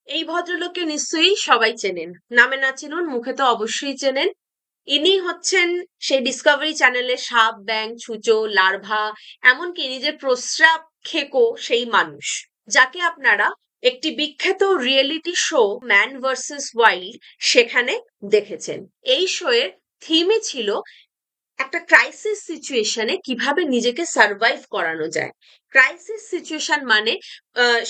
এই ভদ্রলোককে নিশ্চয়ই সবাই চেনেন। নামে না চিনুন, মুখে তো অবশ্যই চেনেন। ইনি হচ্ছেন সেই ডিসকভারি চ্যানেলে সাপ, ব্যাঙ, ছুঁচো, লার্ভা, এমনকি নিজের প্রস্রাব খেকো সেই মানুষ, যাকে আপনারা একটি বিখ্যাত reality show man versus wild সেখানে দেখেছেন। এই শোয়ের থিমই ছিল একটা ক্রাইসিস সিচুয়েশনে কিভাবে নিজেকে সার্ভাইভ করানো যায়। ক্রাইসিস সিচুয়েশন মানে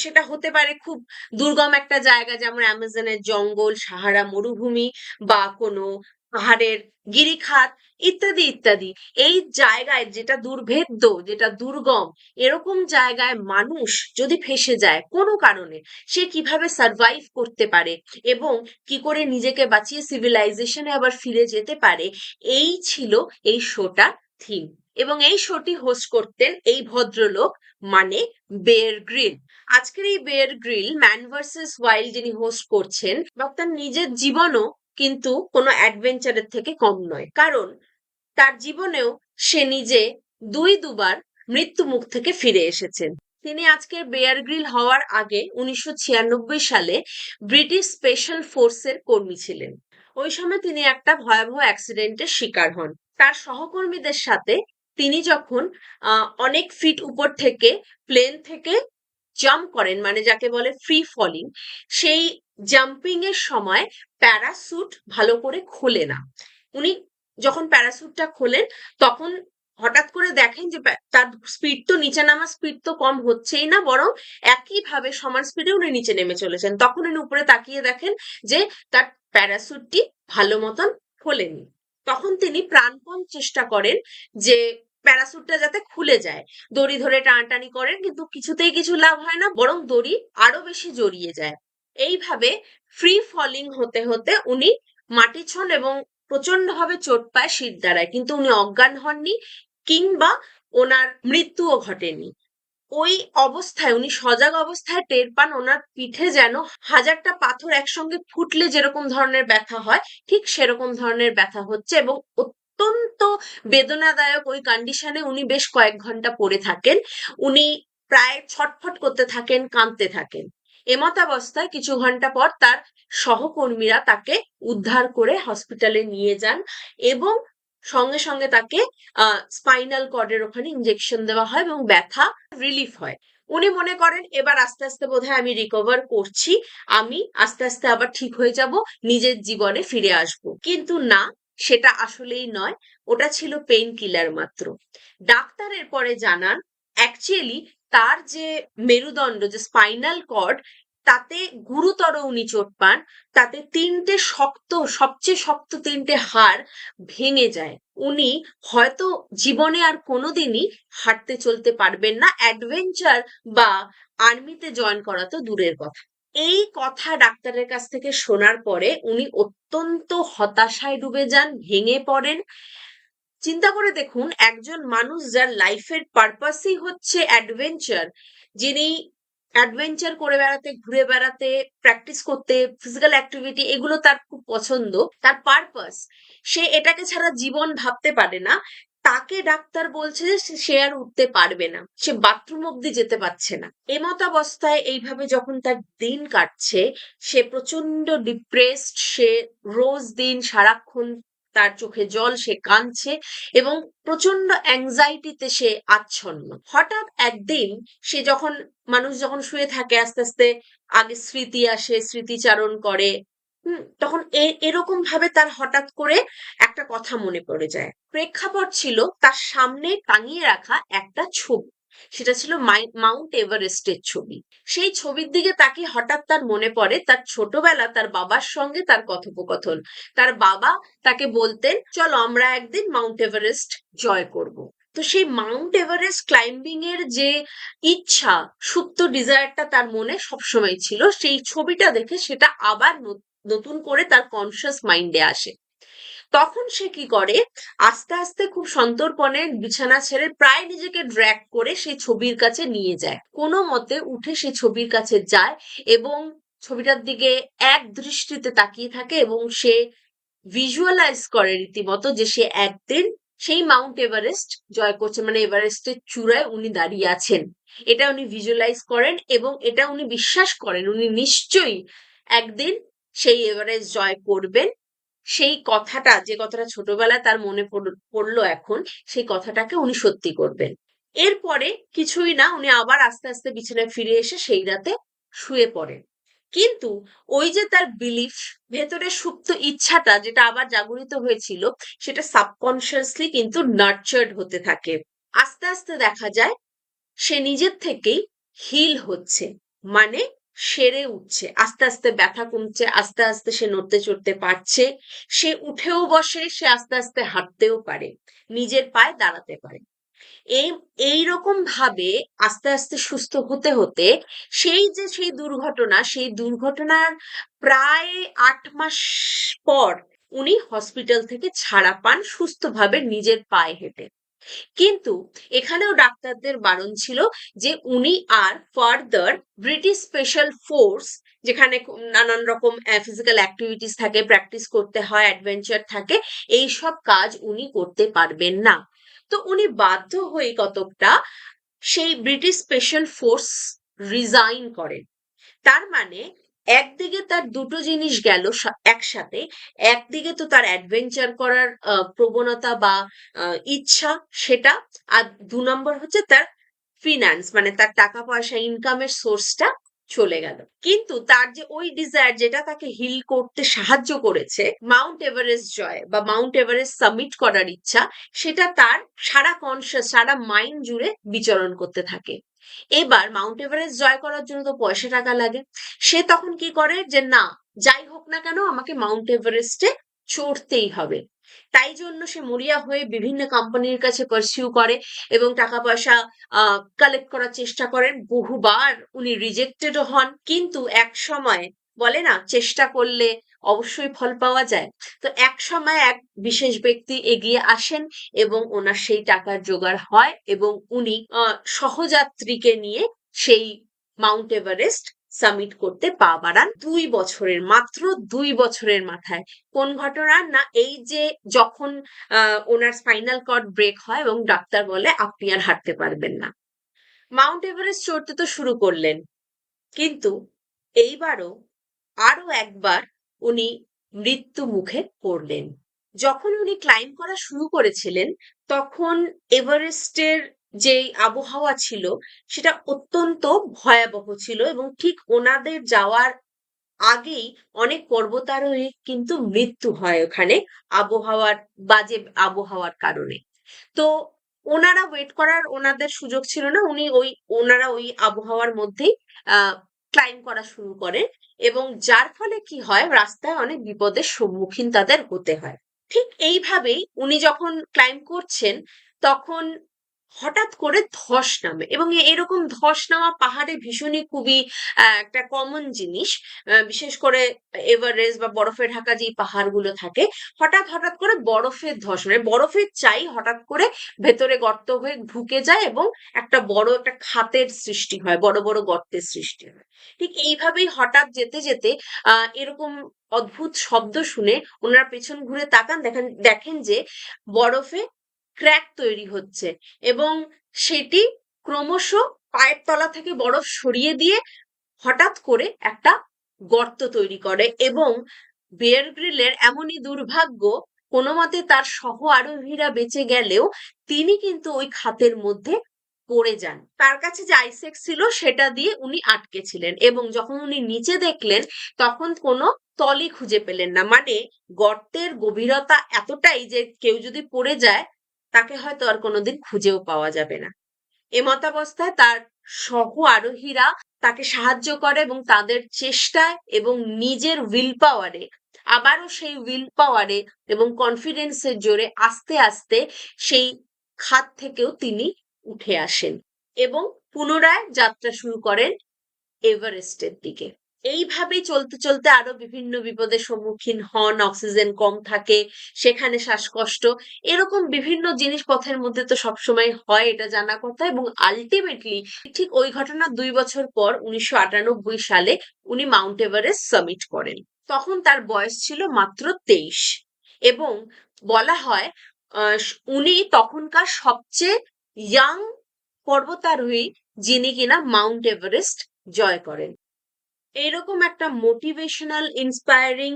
সেটা হতে পারে খুব দুর্গম একটা জায়গা, যেমন অ্যামাজনের জঙ্গল, সাহারা মরুভূমি, বা কোনো পাহাড়ের গিরিখাত, ইত্যাদি ইত্যাদি। এই জায়গায় যেটা দুর্ভেদ্য, যেটা দুর্গম, এরকম জায়গায় মানুষ যদি ফেঁসে যায় কোনো কারণে, সে কিভাবে সার্ভাইভ করতে পারে এবং কি করে নিজেকে বাঁচিয়ে সিভিলাইজেশনে আবার ফিরে যেতে পারে, এই ছিল এই শোটার থিম। এবং এই শোটি হোস্ট করতেন এই ভদ্রলোক, মানে বেয়ার গ্রিল। আজকের এই Bear Grylls Man versus Wild যিনি হোস্ট করছেন, বা তার নিজের জীবনও কিন্তু কোনো অ্যাডভেঞ্চারের থেকে কম নয়, কারণ তার জীবনেও সে নিজে দুবার মৃত্যু মুখ থেকে ফিরে এসেছেন। তিনি আজকের বেয়ার গ্রিল হওয়ার আগে 1996 সালে ব্রিটিশ স্পেশাল ফোর্সের কর্মী ছিলেন। ওই সময় তিনি একটা ভয়াবহ অ্যাক্সিডেন্টের শিকার হন। তার সহকর্মীদের সাথে তিনি যখন অনেক ফিট উপর থেকে প্লেন থেকে জাম্প করেন, মানে যাকে বলে ফ্রি ফলিং, সেই জাম্পিং এর সময় প্যারাসুট ভালো করে খোলে না। উনি যখন প্যারাসুটটা খোলেন, তখন হঠাৎ করে দেখেন যে তার স্পিড তো, নিচে নামার স্পিড তো কম হচ্ছেই না, বরং একইভাবে সমান স্পিডে উনি নিচে নেমে চলেছেন। তখন উনি উপরে তাকিয়ে দেখেন যে তার প্যারাসুটটি ভালো মতন খোলেনি। তখন তিনি প্রাণপণ চেষ্টা করেন যে প্যারাসুটটা যাতে খুলে যায়। দড়ি ধরে টানাটানি করেন, কিন্তু কিছুতেই কিছু লাভ হয় না, বরং দড়ি আরো বেশি জড়িয়ে যায়। এইভাবে ফ্রি ফলিং হতে হতে উনি মাটি ছন এবং প্রচন্ড ভাবে চোট পায় শির দ্বারায়, কিন্তু উনি অজ্ঞান হননি কিংবা ওনার মৃত্যুও ঘটেনি। ওই অবস্থায় উনি সজাগ অবস্থায় টের পান ওনার পিঠে যেন হাজারটা পাথর একসঙ্গে ফুটলে যেরকম ধরনের ব্যথা হয়, ঠিক সেরকম ধরনের ব্যথা হচ্ছে, এবং অত্যন্ত বেদনাদায়ক ওই কন্ডিশনে উনি বেশ কয়েক ঘন্টা পড়ে থাকেন। উনি প্রায় ছটফট করতে থাকেন, কাঁদতে থাকেন। এমতাবস্থায় কিছু ঘন্টা পর তার সহকর্মীরা তাকে উদ্ধার করে হসপিটালে নিয়ে যান, এবং সঙ্গে সঙ্গে তাকে স্পাইনাল কর্ডের ওখানে ইঞ্জেকশন দেওয়া হয় এবং ব্যথা রিলিফ হয়। উনি মনে করেন এবার আস্তে আস্তে বোধহয় আমি রিকভার করছি, আমি আস্তে আস্তে আবার ঠিক হয়ে যাব, নিজের জীবনে ফিরে আসব। কিন্তু না, সেটা আসলেই নয়, ওটা ছিল পেইন কিলার মাত্র। ডাক্তারের পরে জানান অ্যাকচুয়ালি তার যে মেরুদণ্ড, যে স্পাইনাল কর্ড, তাতে গুরুতর উনি চোট পান। তাতে তিনটে শক্ত, সবচেয়ে শক্ত তিনটে হাড় ভেঙে যায়। উনি হয়তো জীবনে আর কোনোদিনই হাঁটতে চলতে পারবেন না, অ্যাডভেঞ্চার বা আর্মিতে জয়েন করা তো দূরের কথা। এই কথা ডাক্তারের কাছ থেকে শোনার পরে উনি অত্যন্ত হতাশায় ডুবে যান, ভেঙে পড়েন। চিন্তা করে দেখুন, একজন মানুষ যার লাইফের পারপাসই হচ্ছে অ্যাডভেঞ্চার, যিনি অ্যাডভেঞ্চার করে বেড়াতে, ঘুরে বেড়াতে, প্র্যাকটিস করতে, ফিজিক্যাল অ্যাক্টিভিটি, এগুলো তার খুব পছন্দ, তার পারপাস, সে এটাকে ছাড়া জীবন ভাবতে পারে না। তাকে ডাক্তার বলছে যে সে আর উঠতে পারবে না, সে বাথরুম অব্দি যেতে পারছে না। এমতাবস্থায় এইভাবে যখন তার দিন কাটছে, সে প্রচন্ড ডিপ্রেসড, সে রোজ দিন সারাক্ষণ তার চোখে জল, সে কাঁদছে এবং প্রচন্ড অ্যাংজাইটিতে সে আচ্ছন্ন। হঠাৎ একদিন সে যখন, মানুষ যখন শুয়ে থাকে, আস্তে আস্তে আগে স্মৃতি আসে, স্মৃতিচারণ করে, তখন এরকম ভাবে তার হঠাৎ করে একটা কথা মনে পড়ে যায়। প্রেক্ষাপট ছিল তার সামনে টাঙিয়ে রাখা একটা ছবি। সেটা ছিল মাউন্ট এভারেস্টের ছবি। সেই ছবির দিকে তাকিয়ে হঠাৎ তার মনে পড়ে তার ছোটবেলা তার বাবার সঙ্গে তার কথোপকথন। তার বাবা তাকে বলতেন, চলো আমরা একদিন মাউন্ট এভারেস্ট জয় করব। তো সেই মাউন্ট এভারেস্ট ক্লাইম্বিং এর যে ইচ্ছা, সুপ্ত ডিজায়ারটা তার মনে সবসময় ছিল, সেই ছবিটা দেখে সেটা আবার নতুন করে তার কনসিয়াস মাইন্ডে আসে। তখন সে কি করে, আস্তে আস্তে খুব সন্তর্পণে বিছানা ছেড়ে প্রায় নিজেকে ড্র্যাগ করে সেই ছবির কাছে নিয়ে যায়, কোনো মতে উঠে সেই ছবির কাছে যায় এবং ছবিটার দিকে এক দৃষ্টিতে তাকিয়ে থাকে, এবং সে ভিজুয়ালাইজ করে রীতিমতো যে সে একদিন সেই মাউন্ট এভারেস্ট জয় করছে, মানে এভারেস্টের চূড়ায় উনি দাঁড়িয়ে আছেন। এটা উনি ভিজুয়ালাইজ করেন এবং এটা উনি বিশ্বাস করেন উনি নিশ্চয়ই একদিন সেই এভারেস্ট জয় করবেন। সেই কথাটা, যে কথাটা ছোটবেলায় তার মনে পড়লো এখন, সেই কথাটাকে উনি সত্যি করবেন। এরপরে কিছুই না, উনি আবার আস্তে আস্তে বিছানায় ফিরে এসে সেই রাতে শুয়ে পড়েন। কিন্তু ওই যে তার বিলিফ, ভেতরে সুপ্ত ইচ্ছাটা যেটা আবার জাগরিত হয়েছিল, সেটা সাবকনসিয়াসলি কিন্তু নার্চার্ড হতে থাকে। আস্তে আস্তে দেখা যায় সে নিজের থেকেই হিল হচ্ছে, মানে সেরে উঠছে, আস্তে আস্তে ব্যথা কমছে, আস্তে আস্তে সে নড়তে চড়তে পারছে, সে উঠেও বসে, সে আস্তে আস্তে হাঁটতেও পারে, নিজের পায়ে দাঁড়াতে পারে। এই এইরকম ভাবে আস্তে আস্তে সুস্থ হতে হতে সেই দুর্ঘটনা, সেই দুর্ঘটনার প্রায় 8 মাস পর উনি হসপিটাল থেকে ছাড়া পান সুস্থভাবে নিজের পায়ে হেঁটে। কিন্তু এখানেও ডাক্তারদের বারণ ছিল যে উনি আর ফার্দার ব্রিটিশ স্পেশাল ফোর্স, যেখানে নানান রকম ফিজিক্যাল অ্যাক্টিভিটিস থাকে, প্র্যাকটিস করতে হয়, অ্যাডভেঞ্চার থাকে, এই সব কাজ উনি করতে পারবেন না। তো উনি বাধ্য হয়ে কতকটা সেই ব্রিটিশ স্পেশাল ফোর্স রিজাইন করেন। তার মানে একদিকে তার দুটো জিনিস গেল একসাথে। একদিকে তো তার অ্যাডভেঞ্চার করার প্রবণতা বা ইচ্ছা, সেটা। আর 2 নম্বর হচ্ছে তার ফিনান্স, মানে তার টাকা পয়সা ইনকামের সোর্সটা চলে গেল। কিন্তু তার যে ওই ডিজায়ার, যেটা তাকে হিল করতে সাহায্য করেছে, মাউন্ট এভারেস্ট জয় বা মাউন্ট এভারেস্ট সাবমিট করার ইচ্ছা, সেটা তার সারা কনসিয়াস, সারা মাইন্ড জুড়ে বিচরণ করতে থাকে। এবার মাউন্ট এভারেস্ট জয় করার জন্য তো পয়সা টাকা লাগে। সে তখন কি করে যে না, যাই হোক না কেন আমাকে মাউন্ট এভারেস্টে চড়তেই হবে। তাই জন্য সে মরিয়া হয়ে বিভিন্ন কোম্পানির কাছে পারসিউ করে এবং টাকা পয়সা কালেক্ট করার চেষ্টা করেন। বহুবার উনি রিজেক্টেডও হন, কিন্তু এক সময় বলে না, চেষ্টা করলে অবশ্যই ফল পাওয়া যায়। তো এক সময় এক বিশেষ ব্যক্তি এগিয়ে আসেন এবং ওনার সেই টাকার জোগাড় হয় এবং উনি সহযাত্রীকে নিয়ে সেই মাউন্ট এভারেস্ট সামিট করতে পা বাড়ান 2 বছরের, মাত্র 2 বছরের মাথায়। কোন ঘটনা না, এই যে যখন ওনার স্পাইনাল কর্ড ব্রেক হয় এবং ডাক্তার বলে আপনি আর হাঁটতে পারবেন না, মাউন্ট এভারেস্ট চড়তে তো শুরু করলেন, কিন্তু এইবারও আরো একবার উনি মৃত্যু মুখে পড়লেন। যখন উনি ক্লাইম্ব করা শুরু করেছিলেন, তখন এভারেস্টের যে আবহাওয়া ছিল, সেটা অত্যন্ত ভয়াবহ ছিল এবং ঠিক ওনাদের যাওয়ার আগেই অনেক পর্বতারোহীর কিন্তু মৃত্যু হয় ওখানে, আবহাওয়ার, বাজে আবহাওয়ার কারণে। তো ওনারা ওয়েট করার ওনাদের সুযোগ ছিল না, ওনারা ওই আবহাওয়ার মধ্যেই ক্লাইম্ব করা শুরু করেন এবং যার ফলে কি হয়, রাস্তায় অনেক বিপদের সম্মুখীন তাদের হতে হয়। ঠিক এইভাবেই উনি যখন ক্লাইম্ব করছেন, তখন হঠাৎ করে ধস নামে এবং এরকম ধস নামা পাহাড়ে ভীষণই খুবই একটা কমন জিনিস। বিশেষ করে এভারেস্ট বা বরফে ঢাকা যেই পাহাড়গুলো থাকে, হঠাৎ হঠাৎ করে বরফের ধস, মানে বরফের চাই হঠাৎ করে ভেতরে গর্ত হয়ে ঢুকে যায় এবং একটা বড় একটা খাতের সৃষ্টি হয়, বড় বড় গর্তের সৃষ্টি হয়। ঠিক এইভাবেই হঠাৎ যেতে যেতে এরকম অদ্ভুত শব্দ শুনে ওনারা পেছন ঘুরে তাকান, দেখেন যে বরফে ক্র্যাক তৈরি হচ্ছে এবং সেটি ক্রমশ পায়ের তলা থেকে বরফ সরিয়ে দিয়ে হঠাৎ করে একটা গর্ত তৈরি করে এবং বেয়ার গ্রিলের এমনই দুর্ভাগ্য, কোনো মতে তার সহ আরোহীরা বেঁচে গেলেও তিনি কিন্তু ওই খাতের মধ্যে পড়ে যান। তার কাছে যে আইসেক্স ছিল সেটা দিয়ে উনি আটকে ছিলেন এবং যখন উনি নিচে দেখলেন, তখন কোনো তলই খুঁজে পেলেন না। মানে গর্তের গভীরতা এতটাই যে কেউ যদি পড়ে যায়, তাকে হয়তো আর কোনোদিন খুঁজেও পাওয়া যাবে না। এমতাবস্থায় তার সহ আরোহীরা তাকে সাহায্য করে এবং তাদের চেষ্টায় এবং নিজের উইল পাওয়ারে, আবারও সেই উইল পাওয়ারে এবং কনফিডেন্সের জোরে আস্তে আস্তে সেই খাত থেকেও তিনি উঠে আসেন এবং পুনরায় যাত্রা শুরু করেন এভারেস্টের দিকে। এইভাবেই চলতে চলতে আরো বিভিন্ন বিপদের সম্মুখীন হন, অক্সিজেন কম থাকে, সেখানে শ্বাসকষ্ট, এরকম বিভিন্ন জিনিস পথের মধ্যে তো সবসময় হয়, এটা জানা কথা। এবং আলটিমেটলি ঠিক ওই ঘটনার 2 বছর পর 1998 সালে উনি মাউন্ট এভারেস্ট সামিট করেন। তখন তার বয়স ছিল মাত্র 23 এবং বলা হয় উনি তখনকার সবচেয়ে ইয়াং পর্বতারোহী যিনি কিনা মাউন্ট এভারেস্ট জয় করেন। এইরকম একটা মোটিভেশনাল ইন্সপায়ারিং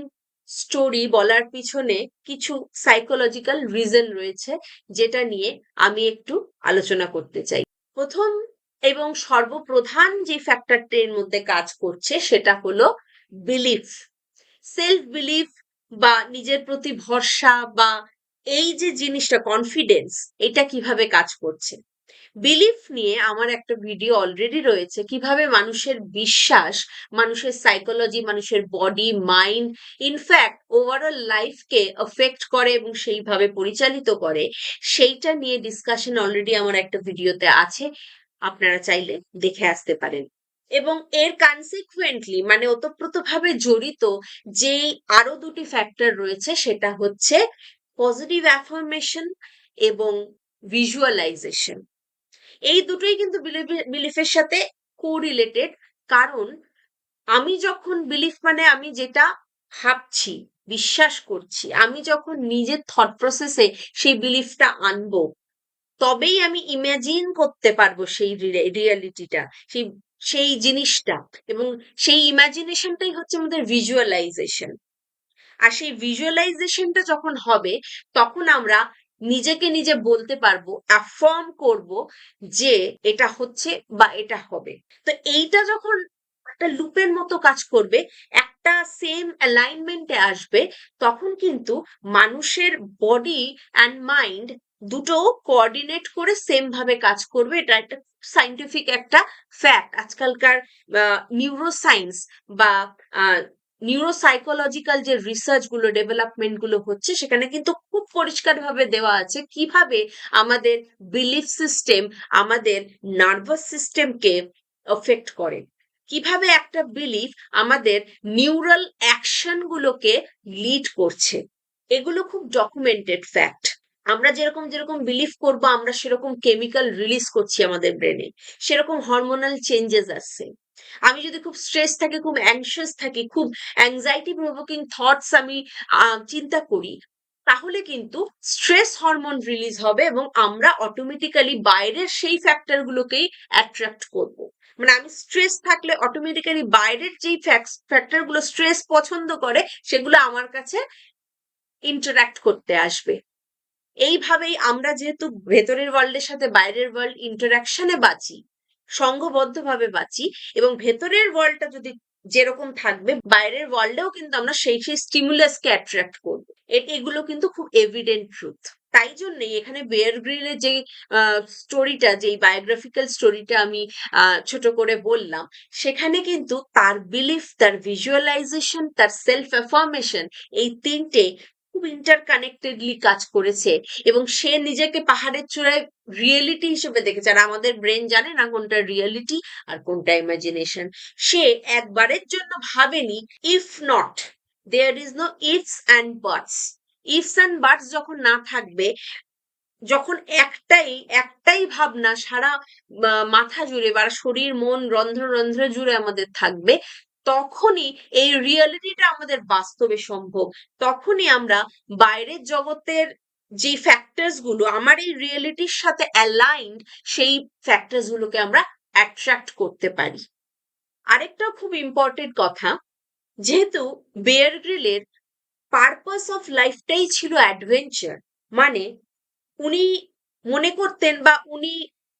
স্টোরি বলার পিছনে কিছু সাইকোলজিক্যাল রিজন রয়েছে, যেটা নিয়ে আমি একটু আলোচনা করতে চাই। প্রথম এবং সর্বপ্রধান যে ফ্যাক্টরটা এর মধ্যে কাজ করছে সেটা হলো বিলিফ, সেলফ বিলিফ বা নিজের প্রতি ভরসা, বা এই যে জিনিসটা কনফিডেন্স, এটা কিভাবে কাজ করছে। বিলিফ নিয়ে আমার একটা ভিডিও অলরেডি রয়েছে, কিভাবে মানুষের বিশ্বাস মানুষের সাইকোলজি, মানুষের বডি, মাইন্ড, ইনফ্যাক্ট ওভারঅল লাইফকে এফেক্ট করে এবং সেইভাবে পরিচালিত করে। সেইটা নিয়ে ডিসকাশন অলরেডি আমার একটা ভিডিওতে আছে, আপনারা চাইলে দেখে আসতে পারেন। এবং এর কনসিকুয়েন্টলি মানে ওতপ্রোতভাবে জড়িত যে আরো দুটি ফ্যাক্টর রয়েছে, সেটা হচ্ছে পজিটিভ অ্যাফার্মেশন এবং ভিজুয়ালাইজেশন। এই দুটোই কিন্তু বিলিফের সাথে কোরিলেটেড। কারণ আমি যখন বিলিফ মানে আমি যেটা ভাবছি, বিশ্বাস করছি, আমি যখন নিজের থট প্রসেসে সেই বিলিফটা আনবো, তবেই আমি ইমাজিন করতে পারবো সেই রিয়ালিটিটা, সেই সেই জিনিসটা। এবং সেই ইমাজিনেশনটাই হচ্ছে আমাদের ভিজুয়ালাইজেশন। আর সেই ভিজুয়ালাইজেশনটা যখন হবে, তখন আমরা নিজেকে নিজে বলতে পারবো, অ্যাফার্ম করব যে এটা হচ্ছে বা এটা হবে। তো এইটা যখন একটা লুপের মতো কাজ করবে, একটা সেম অ্যালাইনমেন্টে আসবে, তখন কিন্তু মানুষের বডি অ্যান্ড মাইন্ড দুটো কোঅর্ডিনেট করে সেম ভাবে কাজ করবে। এটা একটা সাইন্টিফিক একটা ফ্যাক্ট। আজকালকার নিউরোসায়েন্স বা নিউরোসাইকোলজিক্যাল যে রিসার্চ গুলো, ডেভেলপমেন্ট গুলো হচ্ছে, সেখানে কিন্তু খুব পরিষ্কারভাবে দেওয়া আছে কিভাবে আমাদের বিলিফ সিস্টেম আমাদের নার্ভাস সিস্টেমকে এফেক্ট করে, কিভাবে একটা বিলিফ আমাদের নিউরাল অ্যাকশন গুলোকে লিড করছে। এগুলো খুব ডকুমেন্টেড ফ্যাক্ট। আমরা যেরকম যেরকম বিলিভ করবো, আমরা সেরকম কেমিক্যাল রিলিজ করছি আমাদের ব্রেনে, সেরকম হরমোনাল চেঞ্জেস আসছে। আমি যদি খুব স্ট্রেস থাকি, খুব অ্যাংশিয়াস থাকি, খুব অ্যাংজাইটি প্রভোকিং থটস আমি চিন্তা করি, তাহলে কিন্তু স্ট্রেস হরমোন রিলিজ হবে এবং আমরা অটোমেটিক্যালি বাইরের সেই ফ্যাক্টর গুলোকেই অ্যাট্রাক্ট করব। মানে আমি স্ট্রেস থাকলে অটোমেটিক্যালি বাইরের যেই ফ্যাক্টর গুলো স্ট্রেস পছন্দ করে, সেগুলো আমার কাছে ইন্টারাক্ট করতে আসবে। এইভাবেই আমরা যেহেতু ভেতরের ওয়ার্ল্ডের সাথে বাইরের ওয়ার্ল্ড ইন্টারাকশনে বাঁচি, সংঘবদ্ধভাবে বাঁচি, এবং ভেতরের ওয়ার্ল্ডটা যদি যেরকম থাকবে, বাইরের ওয়ার্ল্ডেও কিন্তু আমরা সেই সেই স্টিমুলাসকে অ্যাট্রাক্ট করবো। এগুলো কিন্তু খুব এভিডেন্ট ট্রুথ। তাই জন্যই এখানে বেয়ার গ্রিলের যে স্টোরিটা, যেই বায়োগ্রাফিক্যাল স্টোরিটা আমি ছোট করে বললাম, সেখানে কিন্তু তার বিলিফ, তার ভিজুয়ালাইজেশন, তার সেলফ অ্যাফার্মেশন, এই তিনটে খুব ইন্টারকানেক্টেডলি কাজ করেছে। এবং সে নিজেকে পাহাড়ের চূড়ায় রিয়েলিটি হিসেবে দেখেছে। আর আমাদের ব্রেন জানে না কোনটা রিয়েলিটি আর কোনটা ইমাজিনেশন। সে একবারের জন্য ভাবেনি if not, there is no ifs and buts. Ifs and buts যখন না থাকবে, যখন একটাই একটাই ভাবনা সারা মাথা জুড়ে বা শরীর, মন, রন্ধ্র রন্ধ্র জুড়ে আমাদের থাকবে, তখনই এই রিয়েলিটিটা আমাদের বাস্তবে সম্ভব। তখনই আমরা বাইরের জগতের যে ফ্যাক্টরস গুলো আমার এই রিয়েলিটির সাথে অ্যালাইন্ড, সেই ফ্যাক্টরস গুলোকে আমরা অ্যাট্রাক্ট করতে পারি। আরেকটা খুব ইম্পর্টেন্ট কথা, যেহেতু বেয়ার গ্রিলের পারপাস অফ লাইফটাই ছিল অ্যাডভেঞ্চার, মানে উনি মনে করতেন বা উনি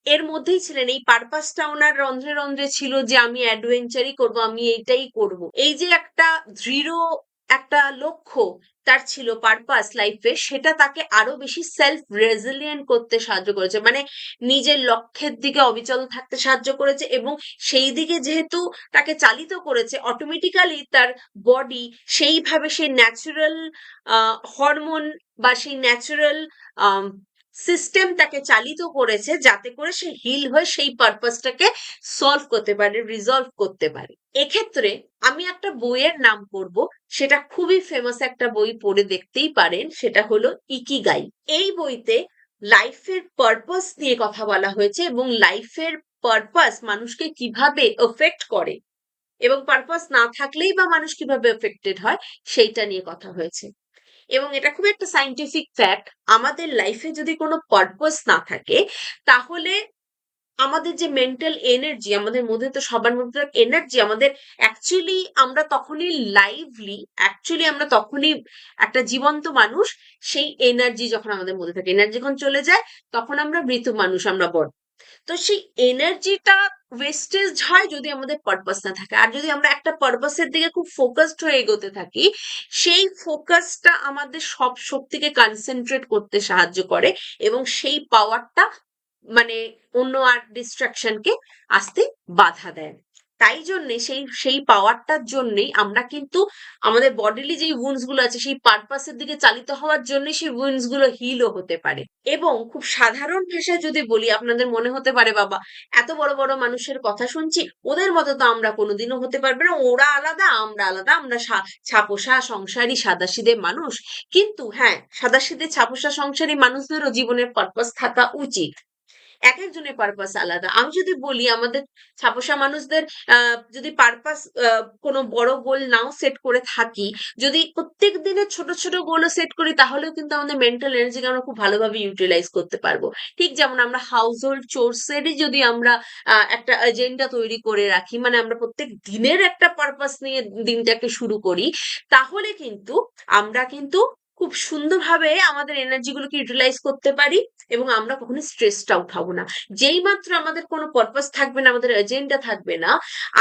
এর মধ্যেই ছিলেন, এই পারপাসটা ওনার রন্ধ্রে রন্ধ্রে ছিল যে আমি অ্যাডভেঞ্চারই করব, আমি এইটাই করব। এই যে একটা দৃঢ় একটা লক্ষ্য তার ছিল পারপাস লাইফে, সেটা তাকে আরো বেশি সেলফ রেজিলিয়েন্ট করতে সাহায্য করেছে, মানে নিজের লক্ষ্যের দিকে অবিচল থাকতে সাহায্য করেছে। এবং সেই দিকে যেহেতু তাকে চালিত করেছে, অটোমেটিক্যালি তার বডি সেইভাবে সেই ন্যাচারাল হরমোন বা সেই ন্যাচারাল সিস্টেম তাকে চালিত করেছে, যাতে করে সে হিল হয়ে সেই পারপাসটাকে সলভ করতে পারে, রিজলভ করতে পারে। এক্ষেত্রে আমি একটা বইয়ের নাম করব, সেটা খুবই ফেমাস একটা বই, পড়ে দেখতেই পারেন, সেটা হলো ইকিগাই। এই বইতে লাইফের পারপাস নিয়ে কথা বলা হয়েছে এবং লাইফের পারপাস মানুষকে কিভাবে এফেক্ট করে, এবং পারপাস না থাকলেই বা মানুষ কিভাবে এফেক্টেড হয়, সেইটা নিয়ে কথা হয়েছে। এবং এটা খুব একটা সায়েন্টিফিক ফ্যাক্ট, আমাদের লাইফে যদি কোনো পারপাস না থাকে তাহলে আমাদের যে মেন্টাল এনার্জি, আমাদের মধ্যে তো সবার মধ্যে এনার্জি, আমাদের অ্যাকচুয়ালি আমরা তখনই লাইভলি, অ্যাকচুয়ালি আমরা তখনই একটা জীবন্ত মানুষ। সেই এনার্জি যখন আমাদের মধ্যে থাকে, এনার্জি যখন চলে যায় তখন আমরা মৃত মানুষ, আমরা বড়। তো সেই এনার্জিটা ওয়েস্টেজ হয় যদি আমাদের পারপাস না থাকে। আর যদি আমরা একটা পারপাসের দিকে খুব ফোকাসড হয়ে এগোতে থাকি, সেই ফোকাসটা আমাদের সব শক্তিকে কনসেন্ট্রেট করতে সাহায্য করে এবং সেই পাওয়ারটা মানে অন্য আর ডিস্ট্রাকশনকে আসতে বাধা দেয়। তাই জন্যে সেই পাওয়ারটার জন্যেই আমরা কিন্তু আমাদের বডিলি যেই উইন্ডস গুলো আছে সেই পারপাসের দিকে চালিত হওয়ার জন্যই সেই উইন্ডস গুলো হিলও হতে পারে। এবং খুব সাধারণ ভাষায় যদি বলি, আপনাদের মনে হতে পারে বাবা এত বড় বড় মানুষের কথা শুনছি, ওদের মতো তো আমরা কোনোদিনও হতে পারবে না, ওরা আলাদা আমরা আলাদা, আমরা ছাপোষা সংসারী সাদাসিধে মানুষ। কিন্তু হ্যাঁ, সাদাসিধে ছাপোষা সংসারী মানুষদেরও জীবনের পারপাস থাকা উচিত। এক একজনের পারপাস আলাদা। আমি যদি বলি আমাদের ছাপোষা মানুষদের যদি পারপাস কোনো বড় গোল নাও সেট করে থাকি, যদি প্রত্যেক দিনের ছোট ছোট গোলও সেট করি, তাহলেও কিন্তু আমাদের মেন্টাল এনার্জিকে আমরা খুব ভালোভাবে ইউটিলাইজ করতে পারবো। ঠিক যেমন আমরা হাউস হোল্ড চোরসেরই যদি আমরা একটা এজেন্ডা তৈরি করে রাখি, মানে আমরা প্রত্যেক দিনের একটা পারপাস নিয়ে দিনটাকে শুরু করি, তাহলে কিন্তু আমরা কিন্তু খুব সুন্দরভাবে আমাদের এনার্জি গুলোকে ইউটিলাইজ করতে পারি এবং আমরা কখনো স্ট্রেসড আউট হব না। যেই মাত্র আমাদের কোনো পারপাস থাকবে না, আমাদের এজেন্ডা থাকবে না,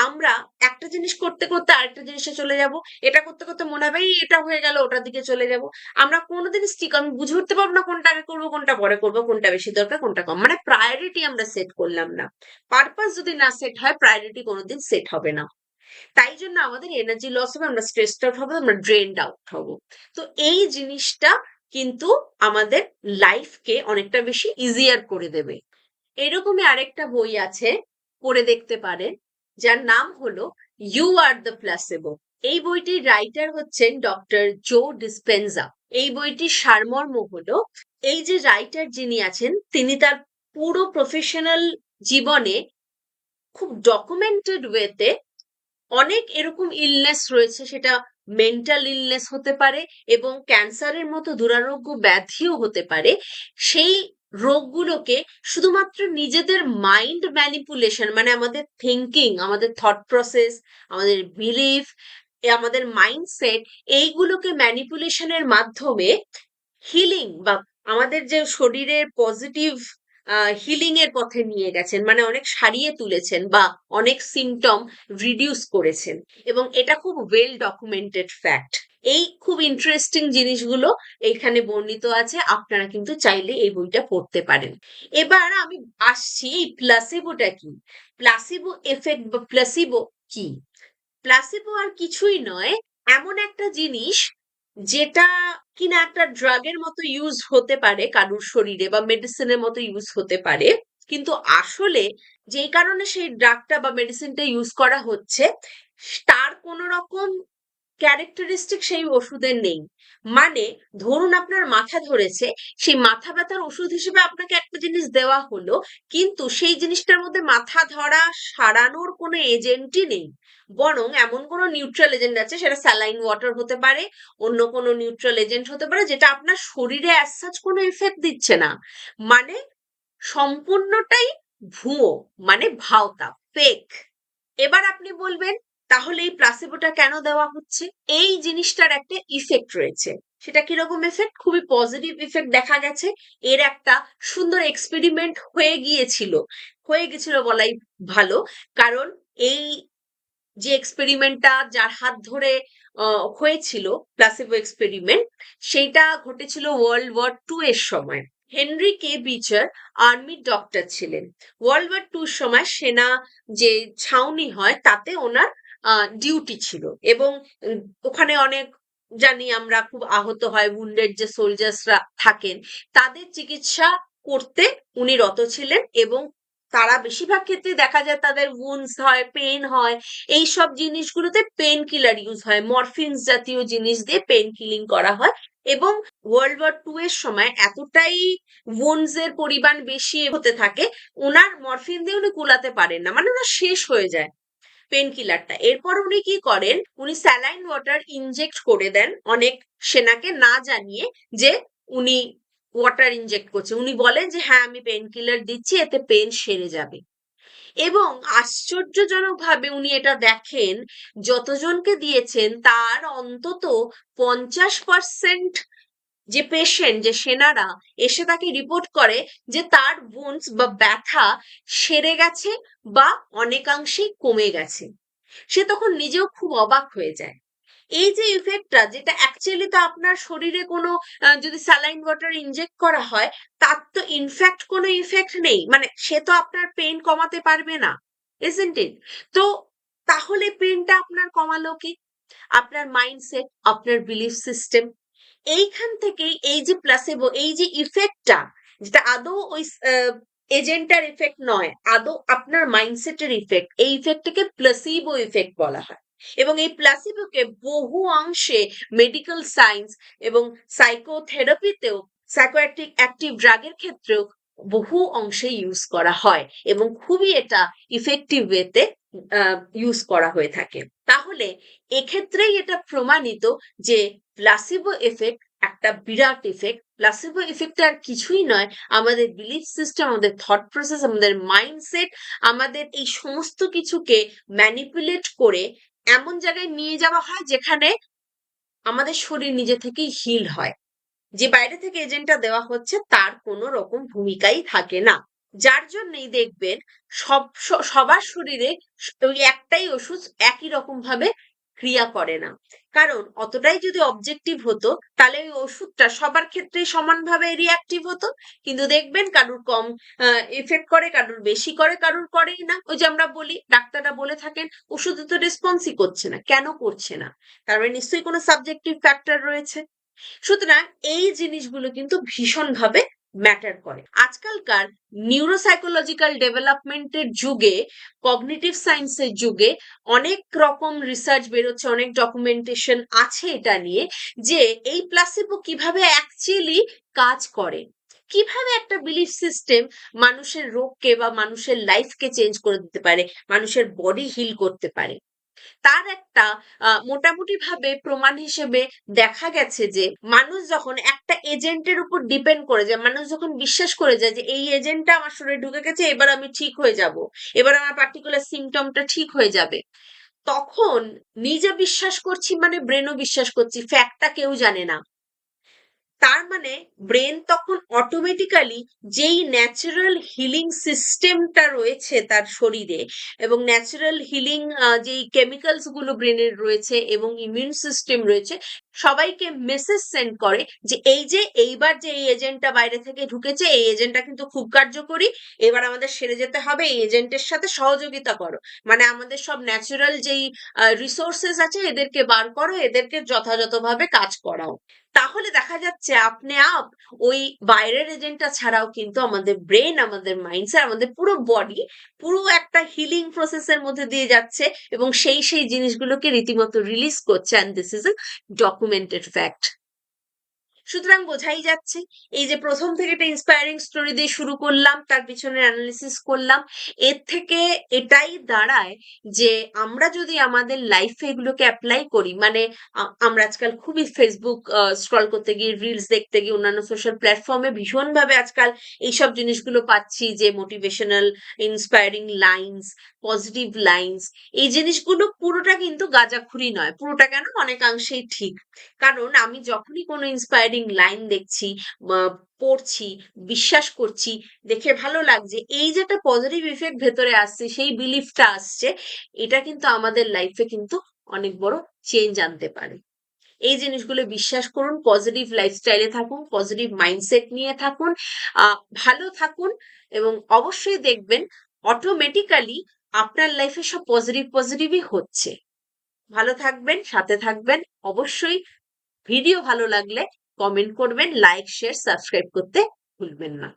আমরা একটা জিনিস করতে করতে আরেকটা জিনিসে চলে যাব। এটা করতে করতে মনে হবে এই এটা হয়ে গেল, ওটার দিকে চলে যাব। আমরা কোনোদিন আমি বুঝে উঠতে পারবো না কোনটা আগে করবো, কোনটা পরে করবো, কোনটা বেশি দরকার, কোনটা কম। মানে প্রায়োরিটি আমরা সেট করলাম না। পারপাস যদি না সেট হয়, প্রায়োরিটি কোনোদিন সেট হবে না। তাই জন্য আমাদের এনার্জি লস হবে, আমরা স্ট্রেসড আউট হবো, আমরা ড্রেনড আউট হবো। তো এই জিনিসটা কিন্তু আমাদের লাইফকে অনেকটা বেশি ইজিয়ার করে দেবে। এরকমই আরেকটা বই আছে, পড়ে দেখতে পারেন, যার নাম হলো ইউ আর দ্য প্লাসেবো। এই বইটির রাইটার হচ্ছেন ডক্টর জো ডিসপেনজা। এই বইটির সারমর্ম হলো, এই যে রাইটার যিনি আছেন তিনি তার পুরো প্রফেশনাল জীবনে খুব ডকুমেন্টেড ওয়েতে অনেক এরকম ইলনেস রয়েছে, সেটা মেন্টাল ইলনেস হতে পারে এবং ক্যান্সারের মতো দুরারোগ্য ব্যাধিও হতে পারে। সেই রোগগুলোকে শুধুমাত্র নিজেদের মাইন্ড ম্যানিপুলেশন, মানে আমাদের থিঙ্কিং, আমাদের থট প্রসেস, আমাদের বিলিফ, আমাদের মাইন্ডসেট, এইগুলোকে ম্যানিপুলেশনের মাধ্যমে হিলিং বা আমাদের যে শরীরের পজিটিভ হিলিং এর পথে নিয়ে গেছেন, মানে অনেক সারিয়ে তুলেছেন বা অনেক সিমটম রিডিউস করেছেন। এবং এটা খুব ওয়েল ডকুমেন্টেড ফ্যাক্ট। এই খুব ইন্টারেস্টিং জিনিসগুলো এইখানে বর্ণিত আছে, আপনারা কিন্তু চাইলে এই বইটা পড়তে পারেন। এবার আমি আসছি এই প্লাসিবোটা কি। প্লাসিবো এফেক্ট বা প্লাসিবো কি? প্লাসিবো আর কিছুই নয়, এমন একটা জিনিস যেটা কিনা একটা ড্রাগের মতো ইউজ হতে পারে কারুর শরীরে বা মেডিসিনের মতো ইউজ হতে পারে, কিন্তু আসলে যেই কারণে সেই ড্রাগটা বা মেডিসিনটা ইউজ করা হচ্ছে তার কোনো রকম ক্যারেক্টারিস্টিক সেই ওষুধের নেই। মানে ধরুন আপনার মাথা ধরেছে, সেই মাথা ব্যথার ওষুধ হিসেবে আপনাকে একটা জিনিস দেওয়া হলো, কিন্তু সেই জিনিসটার মধ্যে মাথা ধরা সারানোর কোনো এজেন্টই নেই। বরং এমন কোনো নিউট্রাল এজেন্ট আছে, সেটা স্যালাইন ওয়াটার হতে পারে, অন্য কোনো নিউট্রাল এজেন্ট হতে পারে, যেটা আপনার শরীরে অ্যাজ সাচ কোনো এফেক্ট দিচ্ছে না। মানে সম্পূর্ণটাই ভুয়ো, মানে ভাওতা, ফেক। এবার আপনি বলবেন তাহলে এই প্লাসিবোটা কেন দেওয়া হচ্ছে? এই জিনিসটার একটা ইফেক্ট রয়েছে। সেটা কিরকম এফেক্ট? খুবই পজিটিভ ইফেক্ট দেখা গেছে। এর একটা সুন্দর এক্সপেরিমেন্ট হয়ে গেছিল বলাই ভালো। কারণ এই যে এক্সপেরিমেন্টটা যার হাত ধরে হয়েছিল, প্লাসিবো এক্সপেরিমেন্ট, সেইটা ঘটেছিল ওয়ার্ল্ড ওয়ার 2 এর সময়। হেনরি কে বিচার আর্মি ডক্টর ছিলেন। ওয়ার্ল্ড ওয়ার 2 সময় সেনা যে ছাউনি হয় তাতে ওনার ডিউটি ছিল এবং ওখানে অনেক জানি আমরা খুব আহত হয়, উন্ডেড যে সোলজার্সরা থাকেন তাদের চিকিৎসা করতে উনি রত ছিলেন। এবং তারা বেশিরভাগ ক্ষেত্রে দেখা যায় তাদের উন্ডস হয়, পেন হয়, এই সব জিনিসগুলোতে পেন কিলার ইউজ হয়, মরফিনস জাতীয় জিনিস দিয়ে পেন কিলিং করা হয়। এবং ওয়ার্ল্ড ওয়ার 2 এর সময় এতটাই উন্ডস এর পরিমাণ বেশি হতে থাকে, ওনার মরফিন দিয়ে উনি কুলাতে পারেন না, মানে ওনার শেষ হয়ে যায়। পেন কিলারটা। এরপর উনি কি করেন, উনি স্যালাইন ওয়াটার ইনজেক্ট করে দেন অনেক সেনাকে, না জানিয়ে যে উনি ওয়াটার ইনজেক্ট করছে। উনি বলেন যে হ্যাঁ আমি পেন কিলার দিচ্ছি, এতে পেন সেরে যাবে। এবং আশ্চর্যজনকভাবে উনি এটা দেখেন যতজনকে দিয়েছেন তার অন্তত 50% যে পেশেন্ট, যে সেনারা এসে তাকে রিপোর্ট করে যে তার wounds বা ব্যথা সেরে গেছে বা অনেকাংশেই কমে গেছে। সে তখন নিজেও খুব অবাক হয়ে যায়। এই যে ইফেক্টটা, যেটা অ্যাকচুয়ালি তো আপনার শরীরে কোনো যদি স্যালাইন ওয়াটার ইনজেক্ট করা হয় তার তো ইনফ্যাক্ট কোনো ইফেক্ট নেই, মানে সে তো আপনার পেইন কমাতে পারবে না, ইজন্ট ইট? তো তাহলে পেইনটা আপনার কমালো কি? আপনার মাইন্ডসেট, আপনার বিলিফ সিস্টেম। এইখান থেকেই এই যে প্লাসেবো, এই যে ইফেক্টটা, যেটা আদৌ ওই এজেন্টার ইফেক্ট নয়, আদৌ আপনার মাইন্ডসেটের ইফেক্ট, এই ইফেক্টটাকে প্লাসিবো ইফেক্ট বলা হয়। এবং এই প্লাসিবোকে বহু অংশে মেডিকেল সায়েন্স এবং সাইকোথেরাপিতেও, সাইকোয়াট্রিক অ্যাক্টিভ ড্রাগের ক্ষেত্রেও বহু অংশে ইউজ করা হয় এবং খুবই এটা ইফেক্টিভ ওয়েতে ইউজ করা হয়ে থাকে। তাহলে এক্ষেত্রেই এটা প্রমাণিত যে প্লাসিবো এফেক্ট একটা বিরাট এফেক্ট। প্লাসিবো এফেক্ট আর কিছুই নয়, আমাদের বিলিফ সিস্টেম, আমাদের থট প্রসেস, আমাদের মাইন্ডসেট, আমাদের এই সমস্ত কিছুকে ম্যানিপুলেট করে এমন জায়গায় নিয়ে যাওয়া হয় যেখানে আমাদের শরীর নিজে থেকেই হিল হয়। যে বাইরে থেকে এজেন্টটা দেওয়া হচ্ছে তার কোনো রকম ভূমিকাই থাকে না। যার জন্যই দেখবেন সবার শরীরে ওই একটাই ওষুধ একই রকম ভাবে ক্রিয়া করে না। কারণ অতটাই যদি অবজেক্টিভ হতো তাহলে ওই ওষুধটা সবার ক্ষেত্রেই সমানভাবে রিঅ্যাক্টিভ হতো। কিন্তু দেখবেন কারুর কম এফেক্ট করে, কারুর বেশি করে, কারুর করেই না। ওই যে আমরা বলি, ডাক্তাররা বলে থাকেন ওষুধে তো রেসপন্সই করছে না। কেন করছে না? তার মানে নিশ্চয়ই কোনো সাবজেক্টিভ ফ্যাক্টর রয়েছে। সুতরাং এই জিনিসগুলো কিন্তু ভীষণভাবে ম্যাটার করে। আজকালকার নিউরোসাইকোলজিক্যাল ডেভেলপমেন্টের যুগে, কগনিটিভ সায়েন্সের যুগে অনেক রকম রিসার্চ বেরোচ্ছে, অনেক ডকুমেন্টেশন আছে এটা নিয়ে যে এই প্লাসিবো কিভাবে অ্যাকচুয়ালি কাজ করে, কিভাবে একটা বিলিফ সিস্টেম মানুষের রোগকে বা মানুষের লাইফকে চেঞ্জ করে দিতে পারে, মানুষের বডি হিল করতে পারে। তার একটা মোটামুটি ভাবে প্রমাণ হিসেবে দেখা গেছে যে মানুষ যখন একটা এজেন্টের উপর ডিপেন্ড করে যায়, মানুষ যখন বিশ্বাস করে যায় যে এই এজেন্টটা আমার শরীরে ঢুকে গেছে, এবার আমি ঠিক হয়ে যাব, এবার আমার পার্টিকুলার সিমটমটা ঠিক হয়ে যাবে, তখন নিজে বিশ্বাস করছি মানে ব্রেনও বিশ্বাস করছি, ফ্যাক্টটা কেউ জানে না। তার মানে ব্রেন তখন অটোমেটিক্যালি যেই ন্যাচারাল হিলিং সিস্টেমটা রয়েছে তার শরীরে, এবং ন্যাচারাল হিলিং যেই কেমিক্যালস গুলো ব্রেনের রয়েছে এবং ইমিউন সিস্টেম রয়েছে, সবাইকে মেসেজ সেন্ড করে যে এই যে এইবার যে এই এজেন্টটা বাইরে থেকে ঢুকেছে, এই এজেন্টটা কিন্তু খুব কার্যকরী, এবার আমাদের সেরে যেতে হবে, এই এজেন্টের সাথে সহযোগিতা করো। মানে আমাদের সব ন্যাচারাল যেই রিসোর্সেস আছে এদেরকে বার করো, এদেরকে যথাযথভাবে কাজ করাও। তাহলে দেখা যাচ্ছে আপনি ওই বাইরের এজেন্টটা ছাড়াও কিন্তু আমাদের ব্রেন, আমাদের মাইন্ডসেট, আমাদের পুরো বডি পুরো একটা হিলিং প্রসেসের মধ্যে দিয়ে যাচ্ছে এবং সেই জিনিসগুলোকে রীতিমতো রিলিজ করছে, and this is a documented fact. সুতরাং বোঝাই যাচ্ছে এই যে প্রথম থেকে একটা ইন্সপায়ারিং স্টোরি দিয়ে শুরু করলাম, তার পিছনে অ্যানালিসিস করলাম, এর থেকে এটাই দাঁড়ায় যে আমরা যদি আমাদের লাইফে এগুলোকে অ্যাপ্লাই করি, মানে আমরা আজকাল খুবই ফেসবুক স্ক্রল করতে গিয়ে, রিলস দেখতে গিয়ে, অন্যান্য সোশ্যাল প্ল্যাটফর্মে ভীষণভাবে আজকাল এইসব জিনিসগুলো পাচ্ছি যে motivational inspiring lines, positive lines, এই জিনিসগুলো পুরোটা কিন্তু গাঁজাখুরি নয়, পুরোটা কেন অনেকাংশেই ঠিক। কারণ আমি যখনই কোনো ইন্সপায়ারিং লাইন দেখছি, পড়ছি, বিশ্বাস করছি, দেখে ভালো লাগছে, এই যে একটা পজিটিভ ইফেক্ট ভেতরে আসছে, সেই বিলিফটা আসছে, এটা কিন্তু আমাদের লাইফে কিন্তু অনেক বড় চেঞ্জ আনতে পারে। এই জিনিসগুলো বিশ্বাস করুন, পজিটিভ লাইফস্টাইলে থাকুন, পজিটিভ মাইন্ডসেট নিয়ে থাকুন, ভালো থাকুন, এবং অবশ্যই দেখবেন অটোমেটিক্যালি আপনার লাইফে সব পজিটিভ পজিটিভই হচ্ছে। ভালো থাকবেন, সাথে থাকবেন। অবশ্যই ভিডিও ভালো লাগলে কমেন্ট করবেন, লাইক, শেয়ার, সাবস্ক্রাইব করতে ভুলবেন না।